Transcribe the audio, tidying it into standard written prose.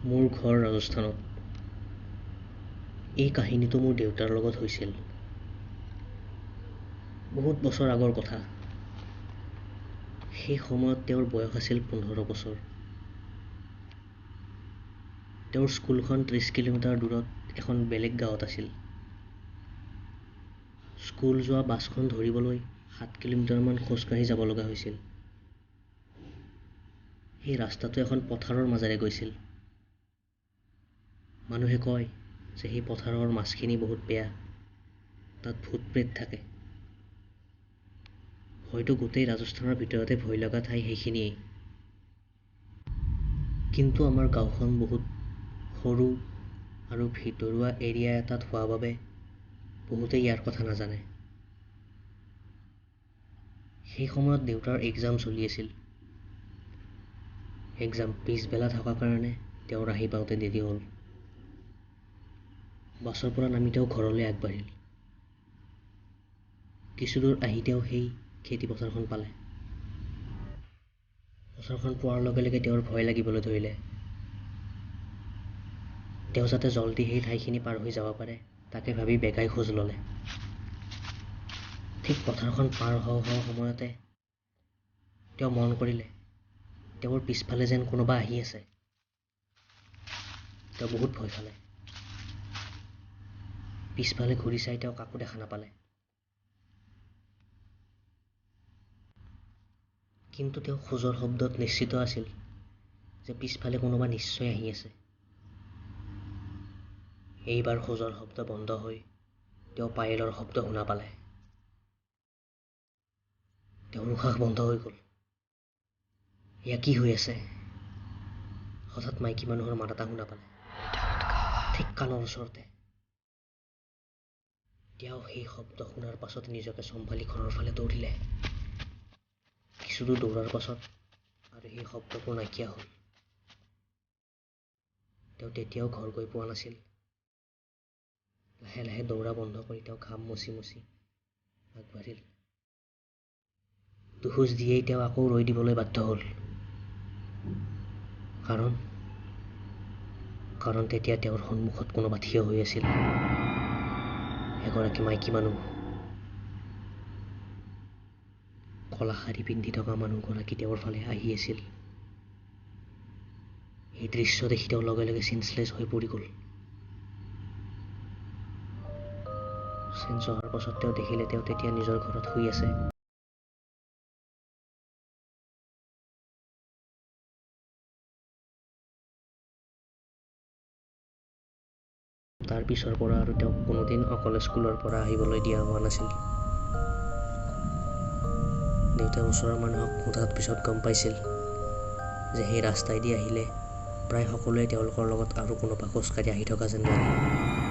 মোৰ ঘৰ ৰাজস্থানত। এই কাহিনীটো মোৰ দেউতাৰ লগত হৈছিল। বহুত বছৰ আগৰ কথা। সেই সময়ত তেওঁৰ বয়স আছিল 15 বছৰ। তেওঁৰ স্কুলখন 30 কিলোমিটাৰ দূৰত এখন বেলেগ গাঁৱত আছিল। স্কুল যোৱা বাছখন ধৰিবলৈ 7 কিলোমিটাৰমান খোজকাঢ়ি যাব লগা হৈছিল। সেই ৰাস্তাটো এখন পথাৰৰ মাজেৰে গৈছিল। মানুহে কয় যে সেই পথাৰৰ মাছখিনি বহুত বেয়া, তাত ভূত-প্ৰেত থাকে। হয়তো গোটেই ৰাজস্থানৰ ভিতৰতে ভয় লগা ঠাই সেইখিনিয়েই। কিন্তু আমাৰ গাঁওখন বহুত সৰু আৰু ভিতৰুৱা এৰিয়া এটাত হোৱা বাবে বহুতে ইয়াৰ কথা নাজানে। সেই সময়ত দেউতাৰ এক্সাম চলি আছিল। এক্সাম পিছবেলা থকাৰ কাৰণে তেওঁৰ আহি পাওঁতে দেৰি হ'ল। বাছৰ পৰা নামি তেওঁ ঘৰলৈ আগবাঢ়িল। কিছুদূৰ আহি তেওঁ সেই খেতি পথাৰখন পালে। পথাৰখন পোৱাৰ লগে লগে তেওঁৰ ভয় লাগিবলৈ ধৰিলে। তেওঁ যাতে জলদি সেই ঠাইখিনি পাৰ হৈ যাব পাৰে তাকে ভাবি বেগাই খোজ ল'লে। ঠিক পথাৰখন পাৰ হওঁ সময়তে তেওঁ মন কৰিলে তেওঁৰ পিছফালে যেন কোনোবা আহি আছে। তেওঁ বহুত ভয় খালে। পিছফালে ঘূৰি চাই তেওঁ কাকো দেখা নাপালে। কিন্তু তেওঁ খোজৰ শব্দত নিশ্চিত আছিল যে পিছফালে কোনোবা নিশ্চয় আহি আছে। এইবাৰ খোজৰ শব্দ বন্ধ হৈ তেওঁ পায়েলৰ শব্দ শুনা পালে। তেওঁৰ উশাহ বন্ধ হৈ গ'ল। এয়া কি হৈ আছে? হঠাৎ মাইকী মানুহৰ মাত এটা শুনা পালে, ঠিক কাণৰ ওচৰতে। তেওঁ সেই শব্দ শুনাৰ পাছত নিজকে চম্ভালি ঘৰৰ ফালে দৌৰিলে। কিছুদূৰ দৌৰাৰ পাছত আৰু সেই শব্দবোৰ নাইকিয়া হ'ল। তেওঁ তেতিয়াও ঘৰ গৈ পোৱা নাছিল। লাহে লাহে দৌৰা বন্ধ কৰি তেওঁ ঘাম মচি আগবাঢ়িল। দুখোজ দিয়েই তেওঁ আকৌ ৰৈ দিবলৈ বাধ্য হ'ল। কাৰণ তেতিয়া তেওঁৰ সন্মুখত কোনোবা থিয় হৈ আছিল। এগৰাকী মাইকী মানুহ। কলা শাৰী পিন্ধি থকা মানুহগৰাকী তেওঁৰ ফালে আহি আছিল। এই দৃশ্য দেখি তেওঁ লগে লগে চেঞ্চলেছ হৈ পৰি গ'ল। চেঞ্চ হোৱাৰ পাছত তেওঁ দেখিলে তেওঁ তেতিয়া নিজৰ ঘৰত শুই আছে। তাৰ পিছৰ পৰা আৰু তেওঁক কোনোদিন অকলে স্কুলৰ পৰা আহিবলৈ দিয়া হোৱা নাছিল। দেউতাই ওচৰৰ মানুহক সোধাৰ পিছত গম পাইছিল যে সেই ৰাস্তাইদি আহিলে প্ৰায় সকলোৱে তেওঁলোকৰ লগত আৰু কোনোবা খোজকাঢ়ি আহি থকা যেন লাগে।